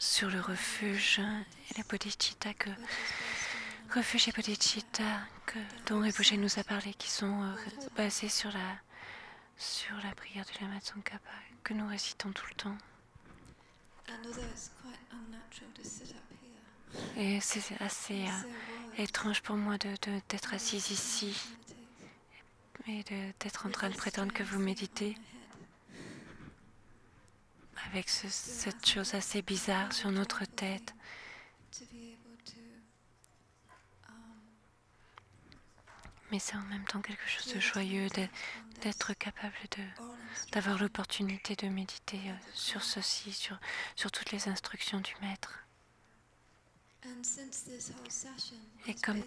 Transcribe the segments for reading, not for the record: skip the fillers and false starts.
sur le refuge et la bodhicitta refuge et bodhicitta dont Rinpoché nous a parlé, qui sont basés sur la prière de Lama Tsongkhapa que nous récitons tout le temps. Et c'est assez étrange pour moi d'être assise ici et d'être en train de prétendre que vous méditez avec cette chose assez bizarre sur notre tête. Mais c'est en même temps quelque chose de joyeux d'être capable d'avoir l'opportunité de méditer sur ceci, sur toutes les instructions du maître. Et comme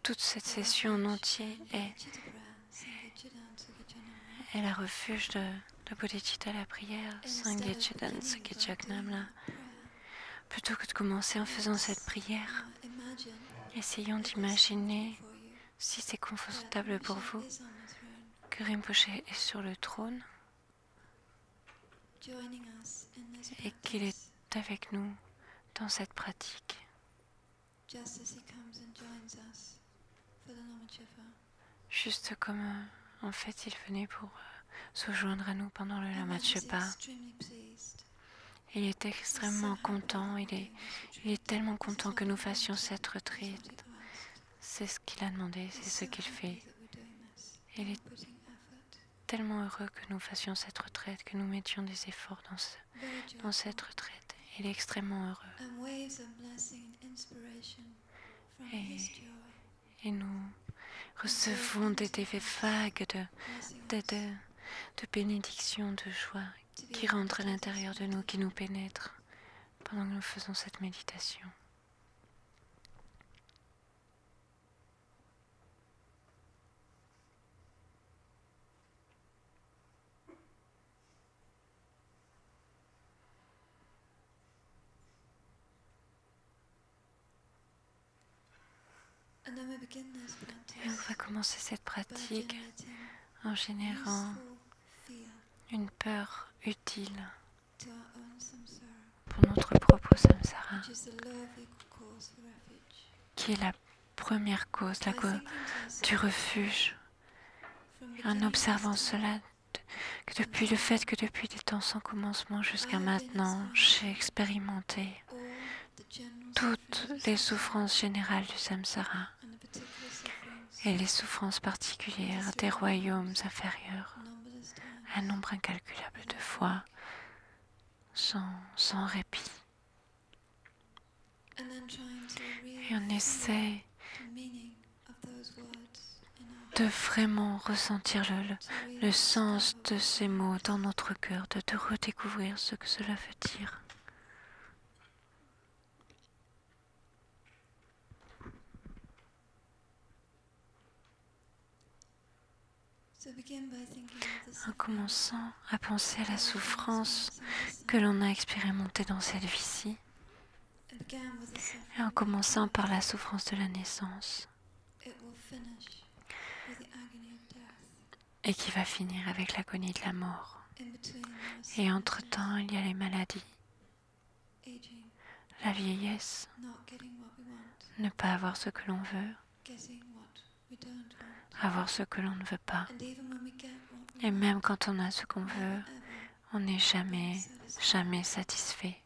toute cette session en entier est la refuge de Bodhicitta, la prière, Sangye-chidan Sakye-chagnam, plutôt que de commencer en faisant cette prière, essayons d'imaginer, si c'est confortable pour vous, que Rinpoché est sur le trône et qu'il est avec nous dans cette pratique. Juste comme en fait il venait pour se joindre à nous pendant le Lama Tshepa. Il est extrêmement content, il est tellement content que nous fassions cette retraite. C'est ce qu'il a demandé, c'est ce qu'il fait. Il est tellement heureux que nous fassions cette retraite, que nous mettions des efforts dans cette retraite. Il est extrêmement heureux. Et nous recevons des vagues de bénédictions, de joie qui rentrent à l'intérieur de nous, qui nous pénètrent pendant que nous faisons cette méditation. Et on va commencer cette pratique en générant une peur utile pour notre propre samsara, qui est la première cause, la cause du refuge. En observant cela, que depuis des temps sans commencement jusqu'à maintenant, j'ai expérimenté toutes les souffrances générales du samsara et les souffrances particulières des royaumes inférieurs, un nombre incalculable de fois, sans répit. Et on essaie de vraiment ressentir le sens de ces mots dans notre cœur, de redécouvrir ce que cela veut dire. En commençant à penser à la souffrance que l'on a expérimentée dans cette vie-ci, et en commençant par la souffrance de la naissance, et qui va finir avec l'agonie de la mort. Et entre-temps, il y a les maladies, la vieillesse, ne pas avoir ce que l'on veut, avoir ce que l'on ne veut pas. Et même quand on a ce qu'on veut, on n'est jamais satisfait.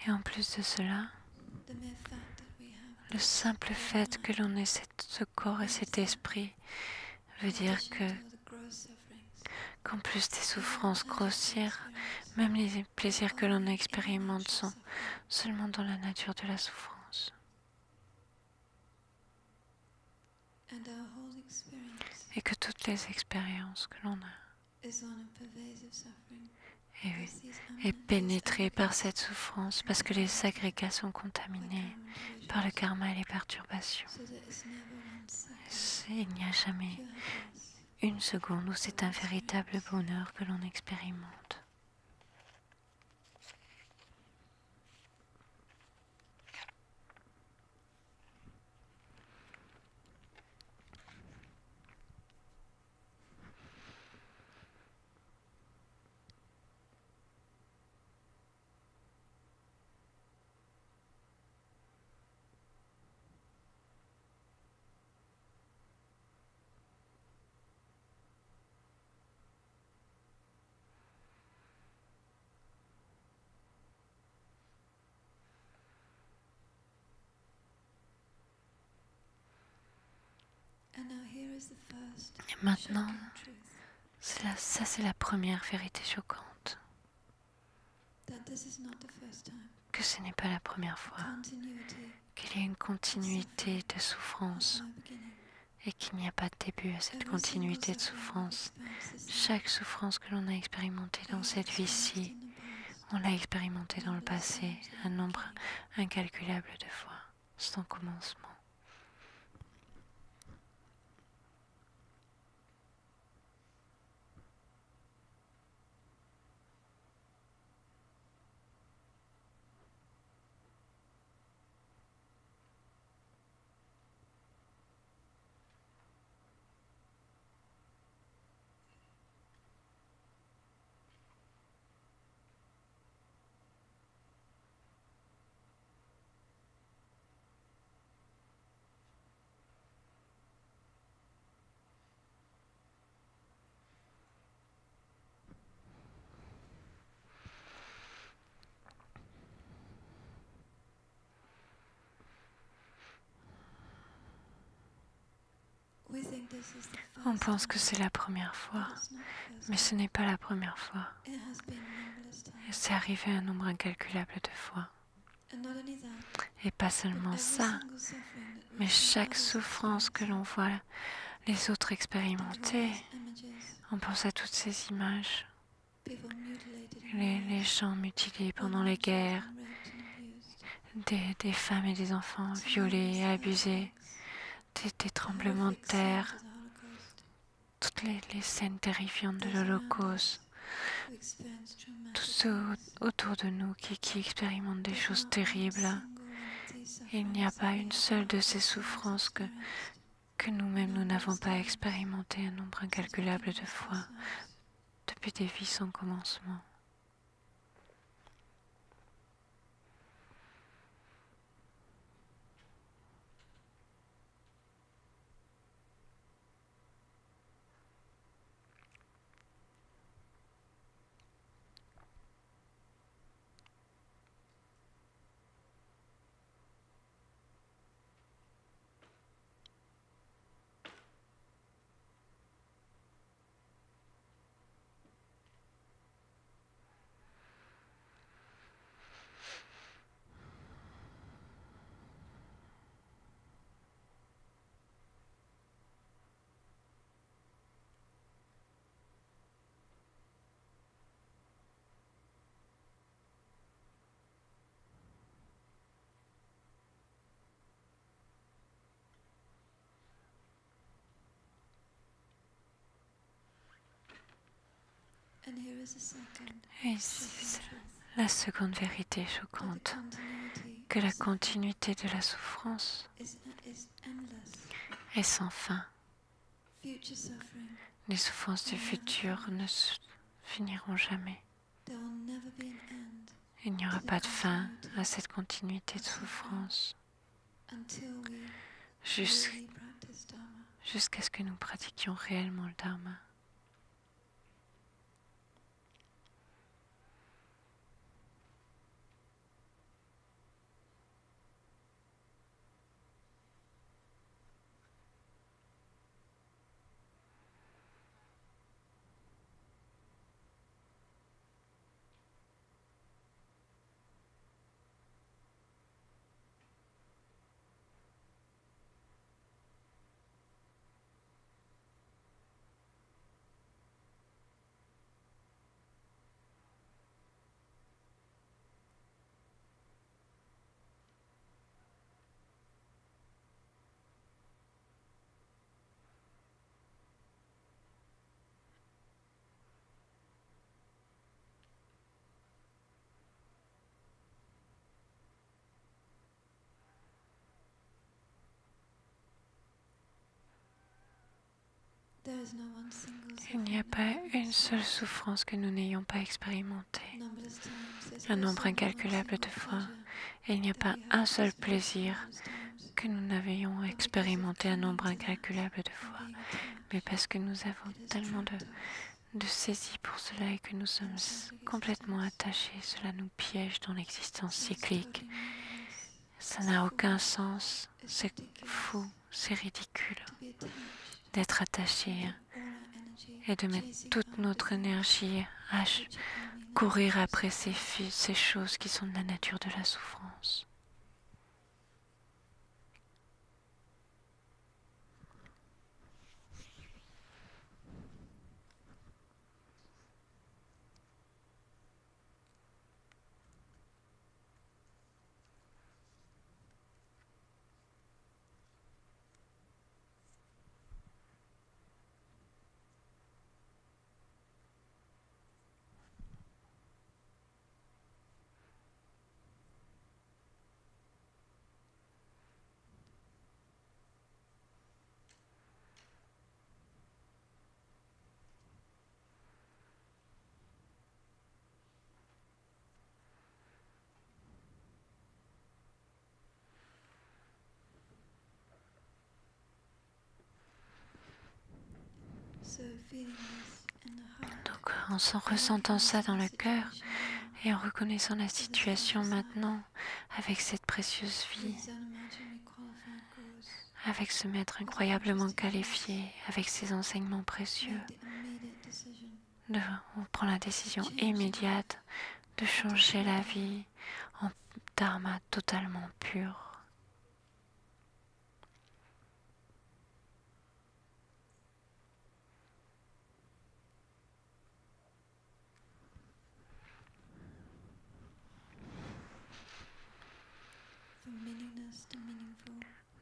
Et en plus de cela, le simple fait que l'on ait ce corps et cet esprit veut dire qu'en plus des souffrances grossières, même les plaisirs que l'on expérimente sont seulement dans la nature de la souffrance. Et que toutes les expériences que l'on a est pénétrée par cette souffrance parce que les agrégats sont contaminés par le karma et les perturbations. Il n'y a jamais une seconde où c'est un véritable bonheur que l'on expérimente. Et maintenant, ça c'est la première vérité choquante. Que ce n'est pas la première fois qu'il y a une continuité de souffrance et qu'il n'y a pas de début à cette continuité de souffrance. Chaque souffrance que l'on a expérimentée dans cette vie-ci, on l'a expérimentée dans le passé un nombre incalculable de fois, sans commencement. On pense que c'est la première fois, mais ce n'est pas la première fois. C'est arrivé un nombre incalculable de fois. Et pas seulement ça, mais chaque souffrance que l'on voit les autres expérimenter, on pense à toutes ces images. Les gens mutilés pendant les guerres, des femmes et des enfants violés et abusés, des tremblements de terre, toutes les scènes terrifiantes de l'Holocauste, tous ceux autour de nous qui expérimentent des choses terribles. Il n'y a pas une seule de ces souffrances que nous-mêmes nous n'avons pas expérimenté un nombre incalculable de fois depuis des vies sans commencement. Et c'est la seconde vérité choquante, que la continuité de la souffrance est sans fin. Les souffrances du futur ne finiront jamais. Il n'y aura pas de fin à cette continuité de souffrance jusqu'à ce que nous pratiquions réellement le Dharma. Il n'y a pas une seule souffrance que nous n'ayons pas expérimentée. Un nombre incalculable de fois. Et il n'y a pas un seul plaisir que nous n'avions expérimenté un nombre incalculable de fois. Mais parce que nous avons tellement de saisie pour cela et que nous sommes complètement attachés, cela nous piège dans l'existence cyclique. Ça n'a aucun sens, c'est fou, c'est ridicule d'être attaché et de mettre toute notre énergie à courir après ces choses qui sont de la nature de la souffrance. Donc en ressentant ça dans le cœur et en reconnaissant la situation maintenant avec cette précieuse vie, avec ce maître incroyablement qualifié, avec ses enseignements précieux, on prend la décision immédiate de changer la vie en dharma totalement pur.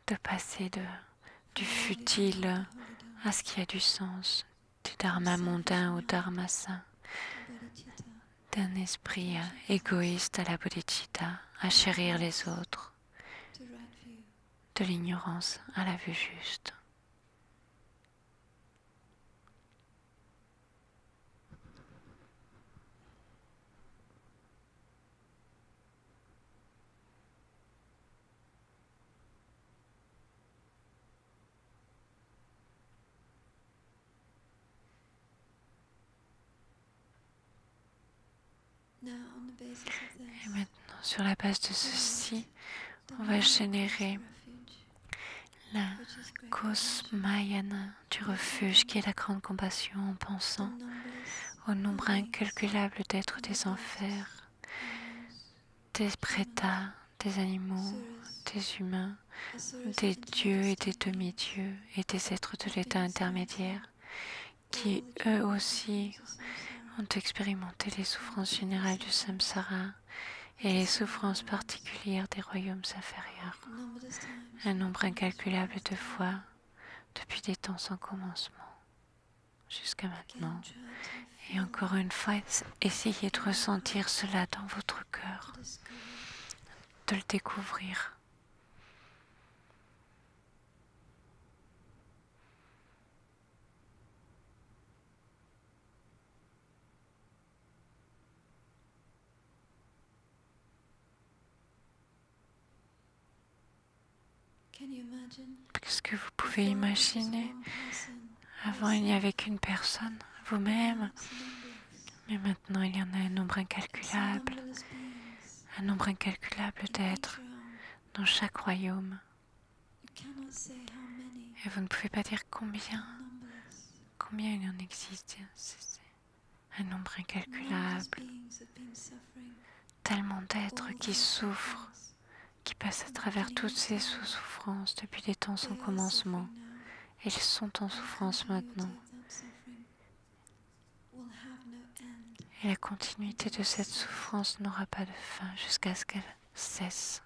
De passer du futile à ce qui a du sens, du dharma mondain au dharma saint, d'un esprit égoïste à la bodhicitta, à chérir les autres, de l'ignorance à la vue juste. Et maintenant, sur la base de ceci, on va générer la cause mayana du refuge qui est la grande compassion en pensant au nombre incalculable d'êtres des enfers, des prétas, des animaux, des humains, des dieux et des demi-dieux et des êtres de l'état intermédiaire qui eux aussi ont expérimenté les souffrances générales du samsara et les souffrances particulières des royaumes inférieurs, un nombre incalculable de fois depuis des temps sans commencement jusqu'à maintenant. Et encore une fois, essayez de ressentir cela dans votre cœur, de le découvrir. Est-ce que vous pouvez imaginer, avant il n'y avait qu'une personne, vous-même, mais maintenant il y en a un nombre incalculable d'êtres dans chaque royaume. Et vous ne pouvez pas dire combien il en existe. C'est un nombre incalculable. Tellement d'êtres qui souffrent, qui passent à travers toutes ces souffrances depuis des temps sans commencement. Ils sont en souffrance maintenant. Et la continuité de cette souffrance n'aura pas de fin jusqu'à ce qu'elle cesse.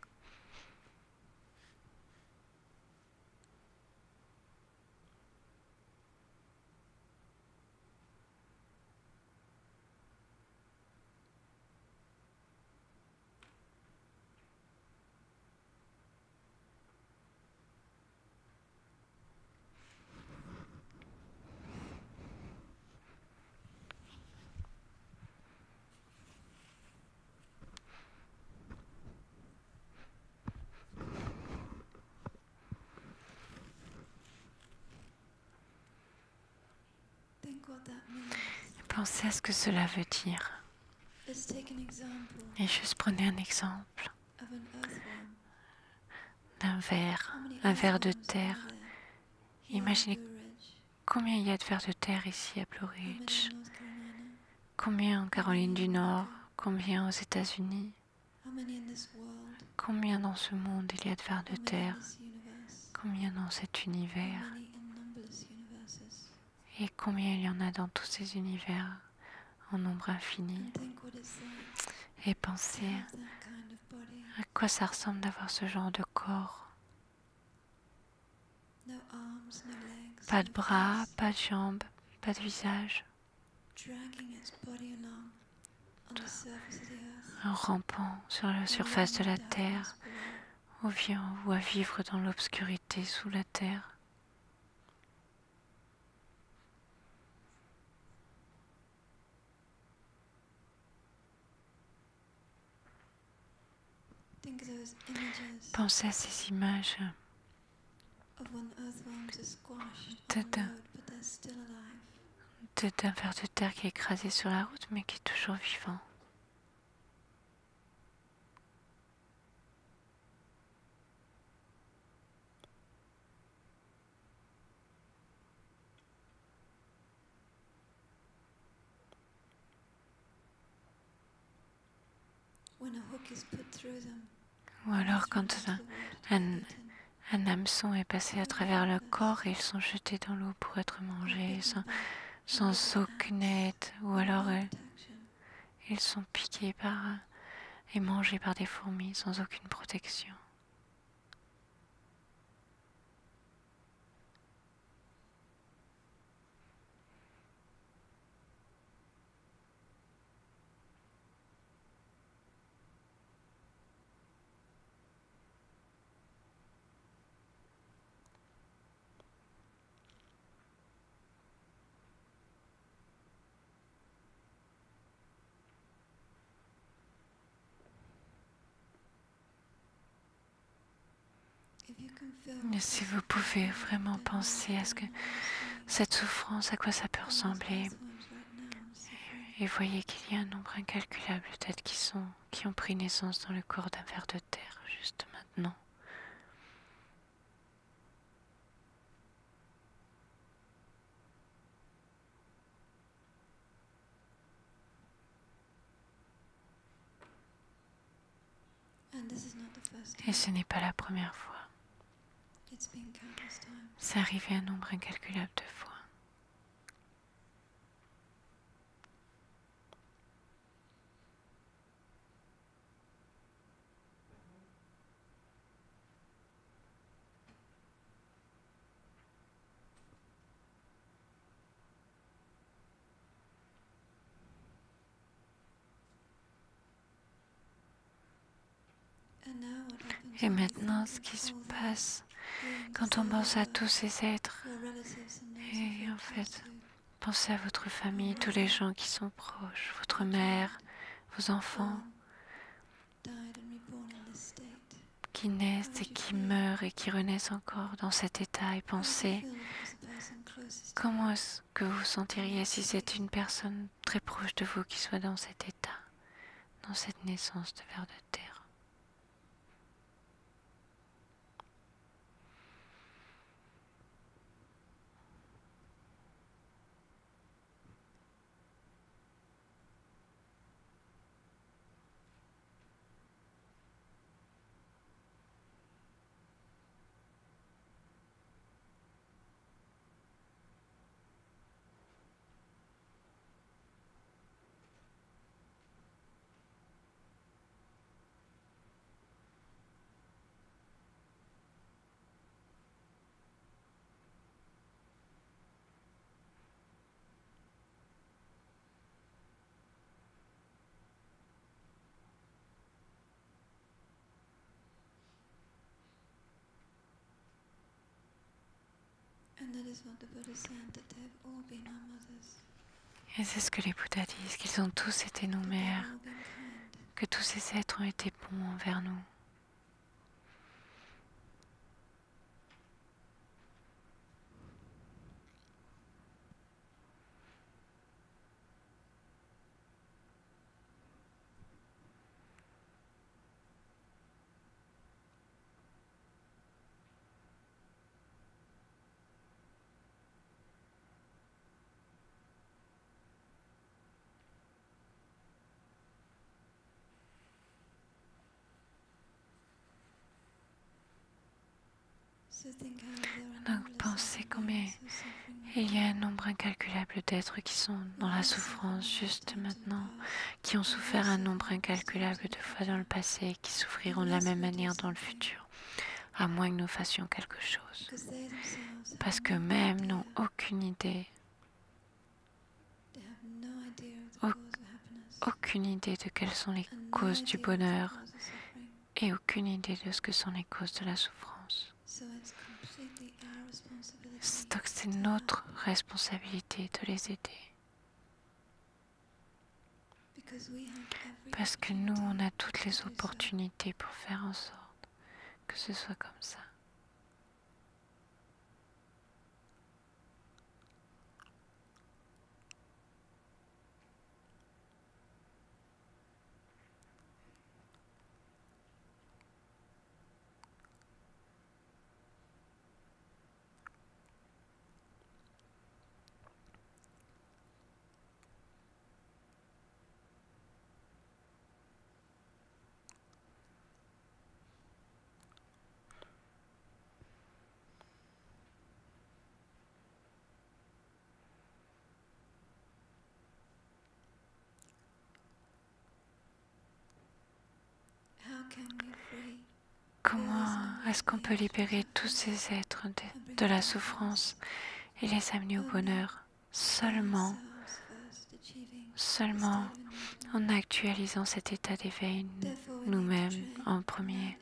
Pensez à ce que cela veut dire. Et juste prenez un exemple d'un verre, un verre de terre. Imaginez combien il y a de vers de terre ici à Blue Ridge, combien en Caroline du Nord, combien aux États-Unis, combien dans ce monde il y a de vers de terre, combien dans cet univers, et combien il y en a dans tous ces univers en nombre infini. Et pensez à quoi ça ressemble d'avoir ce genre de corps. Pas de bras, pas de jambes, pas de visage. En rampant sur la surface de la terre ou à vivre dans l'obscurité sous la terre. Pensez à ces images d'un ver de terre qui est écrasé sur la route mais qui est toujours vivant. Ou alors quand un hameçon est passé à travers le corps et ils sont jetés dans l'eau pour être mangés sans aucune aide, ou alors ils sont piqués et mangés par des fourmis sans aucune protection. Mais si vous pouvez vraiment penser à ce que cette souffrance, à quoi ça peut ressembler, et voyez qu'il y a un nombre incalculable d'êtres qui ont pris naissance dans le corps d'un ver de terre juste maintenant. Et ce n'est pas la première fois. C'est arrivé un nombre incalculable de fois. Et maintenant, ce qui se passe quand on pense à tous ces êtres, et en fait, pensez à votre famille, tous les gens qui sont proches, votre mère, vos enfants, qui naissent et qui meurent et qui renaissent encore dans cet état, et pensez comment est-ce que vous vous sentiriez si c'était une personne très proche de vous qui soit dans cet état, dans cette naissance de ver de terre. Et c'est ce que les Bouddhas disent, qu'ils ont tous été nos mères, que tous ces êtres ont été bons envers nous. Donc pensez combien il y a un nombre incalculable d'êtres qui sont dans la souffrance juste maintenant, qui ont souffert un nombre incalculable de fois dans le passé et qui souffriront de la même manière dans le futur, à moins que nous fassions quelque chose. Parce qu'eux-mêmes n'ont aucune idée, aucune idée de quelles sont les causes du bonheur et aucune idée de ce que sont les causes de la souffrance. Donc c'est notre responsabilité de les aider. Parce que nous, on a toutes les opportunités pour faire en sorte que ce soit comme ça. Comment est-ce qu'on peut libérer tous ces êtres de la souffrance et les amener au bonheur seulement en actualisant cet état d'éveil nous-mêmes en premier.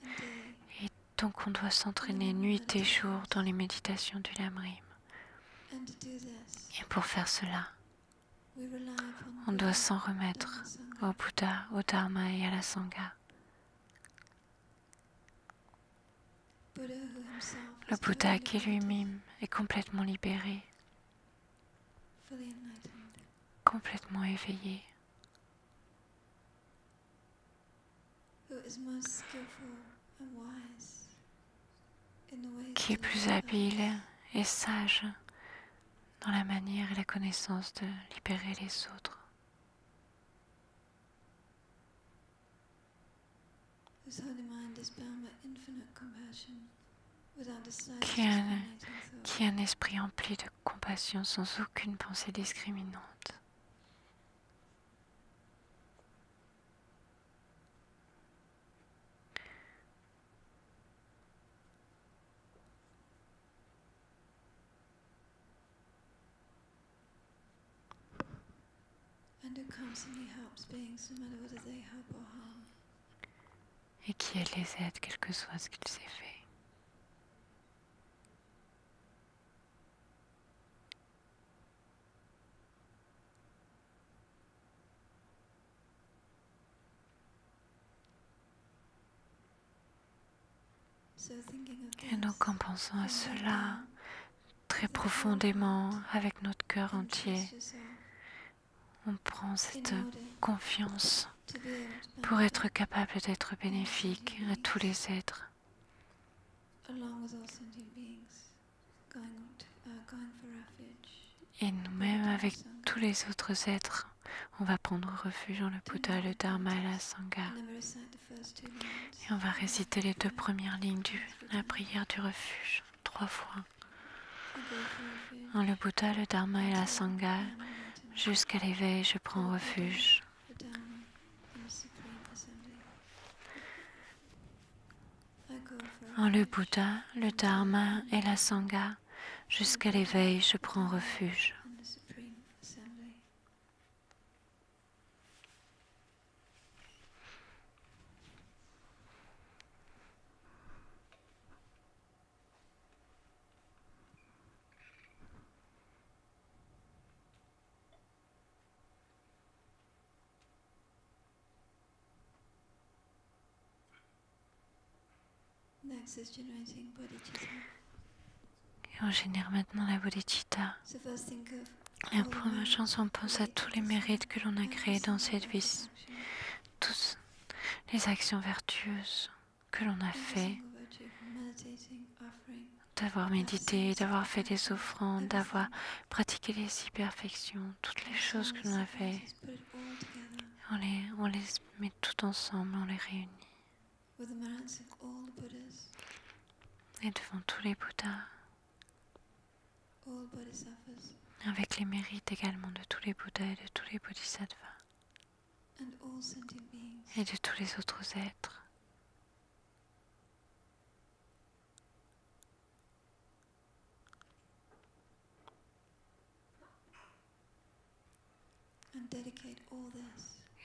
Et donc on doit s'entraîner nuit et jour dans les méditations du Lamrim. Et pour faire cela, on doit s'en remettre au Bouddha, au Dharma et à la Sangha. Le Bouddha qui lui-même est complètement libéré, complètement éveillé, qui est plus habile et sage dans la manière et la connaissance de libérer les autres, qui a un esprit empli de compassion sans aucune pensée discriminante. Et qui les aide, quel que soit ce qu'ils aient fait. Et donc en pensant à cela très profondément avec notre cœur entier, on prend cette confiance pour être capable d'être bénéfique à tous les êtres. Et nous-mêmes, avec tous les autres êtres, on va prendre refuge en le Bouddha, le Dharma et la Sangha. Et on va réciter les 2 premières lignes de la prière du refuge 3 fois. En le Bouddha, le Dharma et la Sangha, jusqu'à l'éveil, je prends refuge. En le Bouddha, le Dharma et la Sangha, jusqu'à l'éveil, je prends refuge. Et on génère maintenant la bodhicitta. La première chanson, on pense à tous les mérites que l'on a créés dans cette vie, toutes les actions vertueuses que l'on a fait, d'avoir médité, d'avoir fait des offrandes, d'avoir pratiqué les 6 perfections, toutes les choses que l'on a fait. On les met tout ensemble, on les réunit. et devant tous les Bouddhas, avec les mérites également de tous les Bouddhas et de tous les Bodhisattvas et de tous les autres êtres.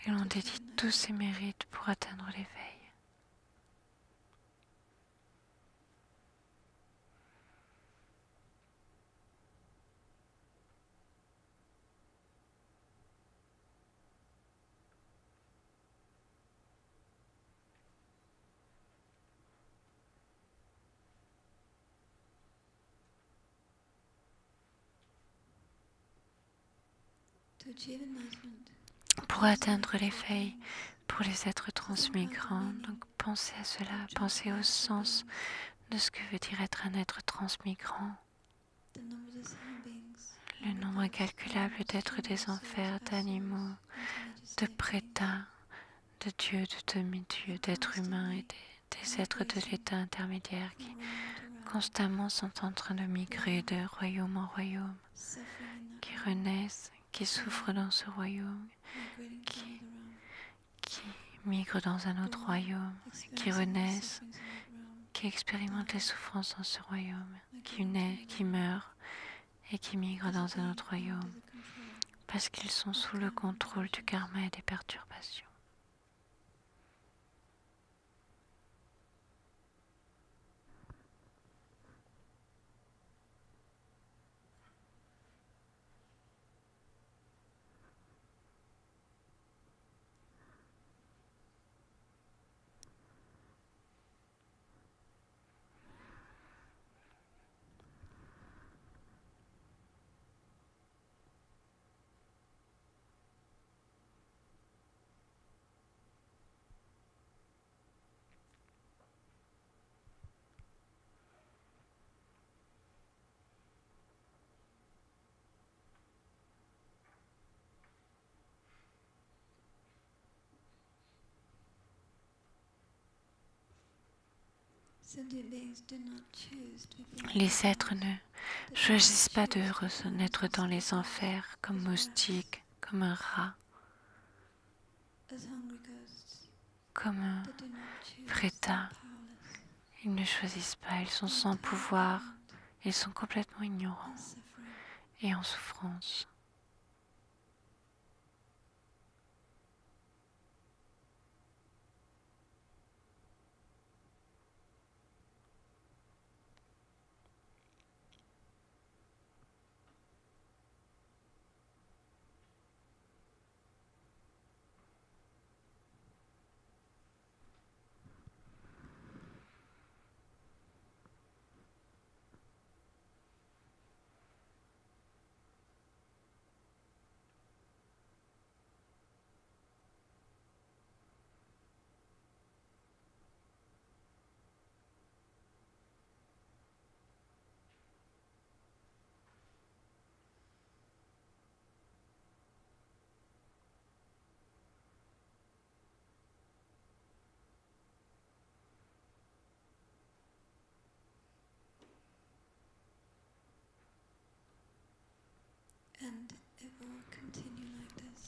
Et l'on dédie tous ces mérites pour atteindre l'éveil. Pour atteindre l'éveil, pour les êtres transmigrants, donc pensez à cela, pensez au sens de ce que veut dire être un être transmigrant. Le nombre incalculable d'êtres des enfers, d'animaux, de prétas, de dieux, de demi-dieux, d'êtres humains et des êtres de l'état intermédiaire qui constamment sont en train de migrer de royaume en royaume, qui renaissent, qui souffrent dans ce royaume, qui migrent dans un autre royaume, qui renaissent, qui expérimentent les souffrances dans ce royaume, qui meurent et qui migrent dans un autre royaume, parce qu'ils sont sous le contrôle du karma et des perturbations. Les êtres ne choisissent pas de naître dans les enfers comme moustique, comme un rat, comme un prétat. Ils ne choisissent pas, ils sont sans pouvoir, ils sont complètement ignorants et en souffrance.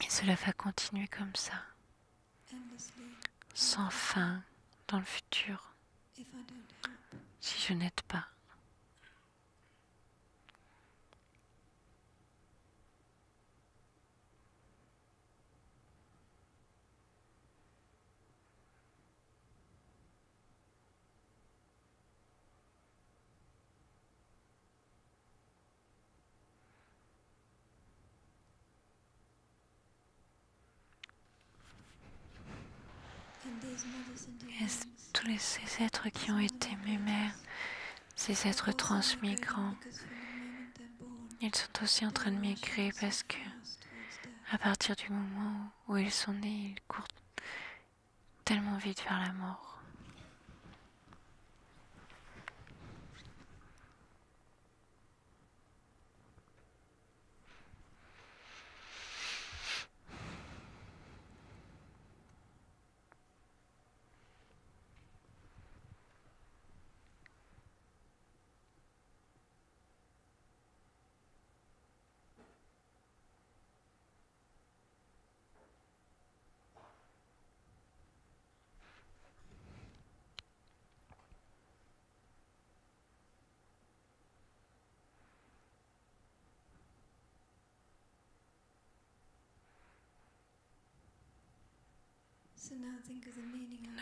Et cela va continuer comme ça, sans fin dans le futur, si je n'aide pas. Et tous ces êtres qui ont été mes mères, ces êtres transmigrants, ils sont aussi en train de migrer parce que à partir du moment où ils sont nés, ils courent tellement vite vers la mort.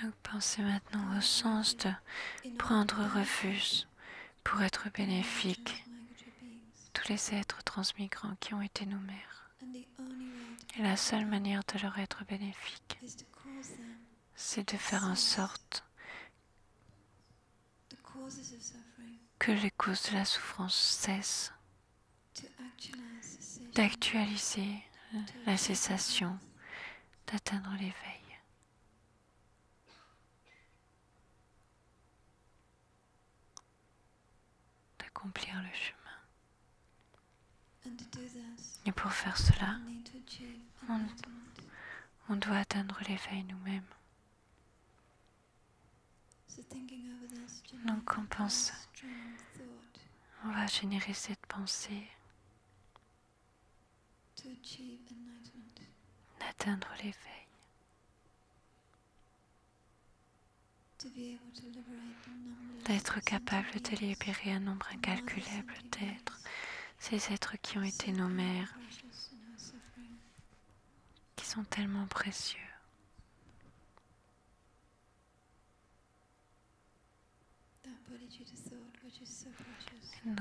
Donc pensez maintenant au sens de prendre refuge pour être bénéfique. Tous les êtres transmigrants qui ont été nos mères. Et la seule manière de leur être bénéfique, c'est de faire en sorte que les causes de la souffrance cessent, d'actualiser la cessation, d'atteindre l'éveil. D'accomplir le chemin. Et pour faire cela, on doit atteindre l'éveil nous-mêmes. Donc on va générer cette pensée d'atteindre l'éveil, d'être capable de libérer un nombre incalculable d'êtres, ces êtres qui ont été nos mères, qui sont tellement précieux. Donc,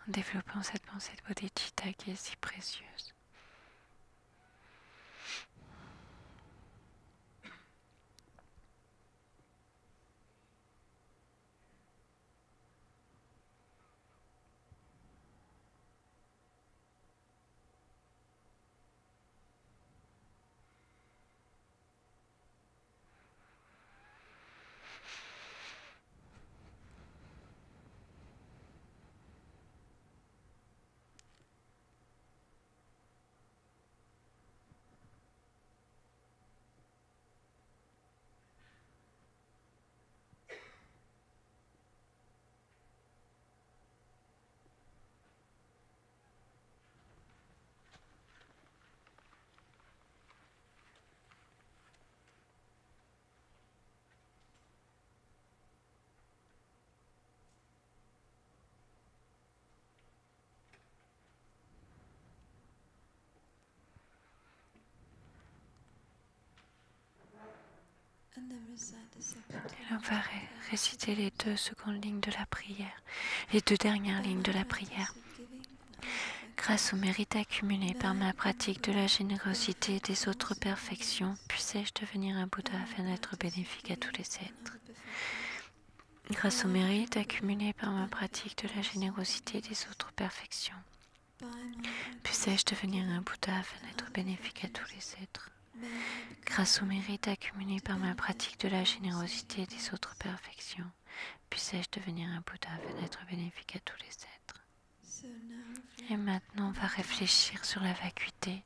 en développant cette pensée de bodhicitta qui est si précieuse. Et on va réciter les 2 secondes lignes de la prière, les 2 dernières lignes de la prière. Grâce au mérite accumulé par ma pratique de la générosité et des autres perfections, puissais-je devenir un Bouddha afin d'être bénéfique à tous les êtres. Grâce au mérite accumulé par ma pratique de la générosité et des autres perfections, puissais-je devenir un Bouddha afin d'être bénéfique à tous les êtres. Grâce au mérite accumulé par ma pratique de la générosité et des autres perfections, puissais-je devenir un Bouddha afin d'être bénéfique à tous les êtres. Et maintenant, on va réfléchir sur la vacuité,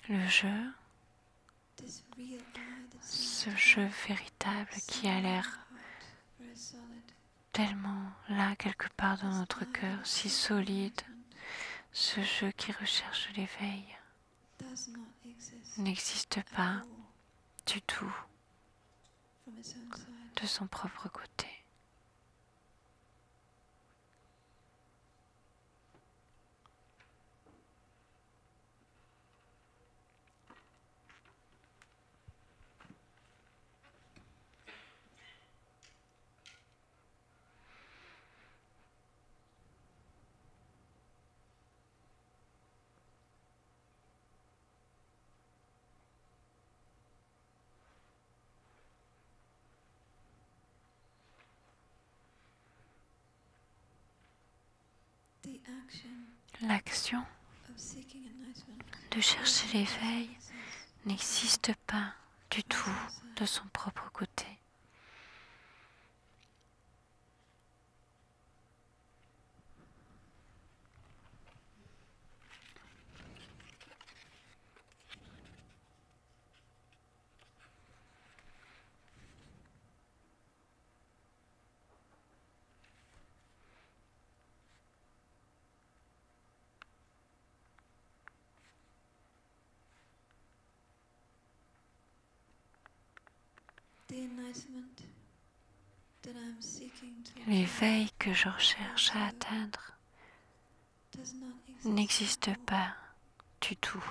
le jeu, ce jeu véritable qui a l'air tellement là, quelque part dans notre cœur, si solide, ce jeu qui recherche l'éveil n'existe pas du tout de son propre côté. L'action de chercher l'éveil n'existe pas du tout de son propre côté. L'éveil que je recherche à atteindre n'existe pas du tout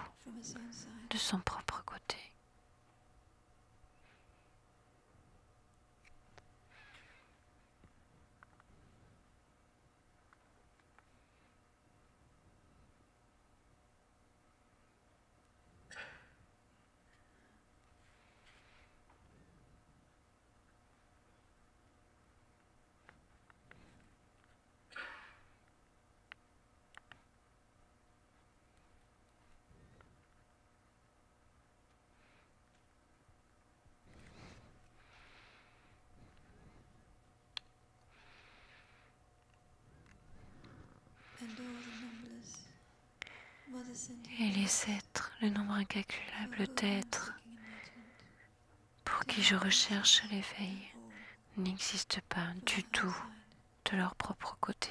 de son propre côté. Et les êtres, le nombre incalculable d'êtres pour qui je recherche l'éveil, n'existent pas du tout de leur propre côté.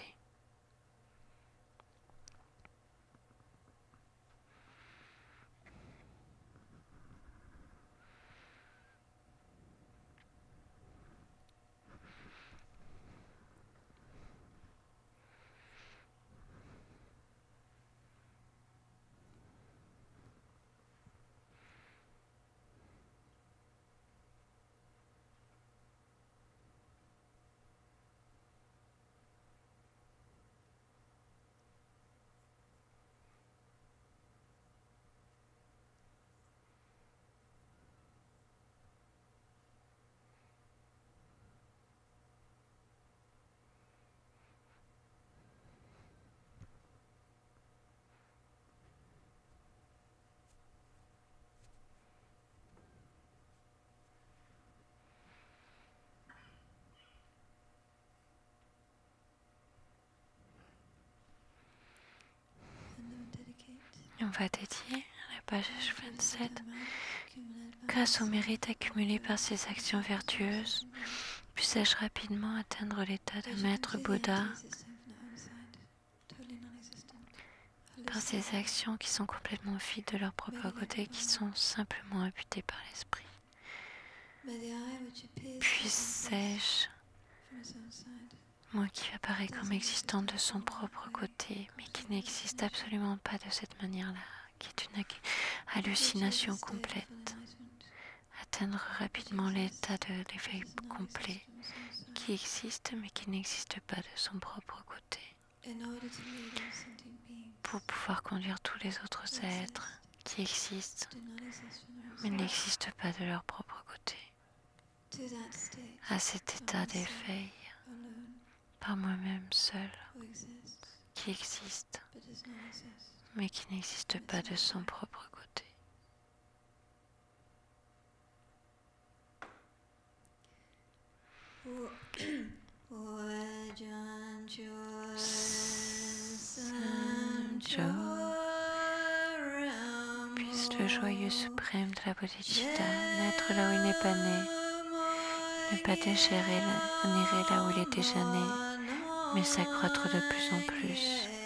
On va dédier à la page 27 grâce au mérite accumulé par ces actions vertueuses, puissais-je rapidement atteindre l'état de maître Bouddha par ces actions qui sont complètement vides de leur propre côté, qui sont simplement imputées par l'esprit. Puissais-je, moi qui apparaît comme existant de son propre côté, mais qui n'existe absolument pas de cette manière-là, qui est une hallucination complète, atteindre rapidement l'état de l'éveil complet, qui existe mais qui n'existe pas de son propre côté, pour pouvoir conduire tous les autres êtres qui existent mais n'existent pas de leur propre côté à cet état d'éveil par moi-même seul, qui existe mais qui n'existe pas de son propre côté. Puisse le joyeux suprême de la Bodhicitta naître là où il n'est pas né, ne pas déchirer là où il est déjà né, mais s'accroître de plus en plus.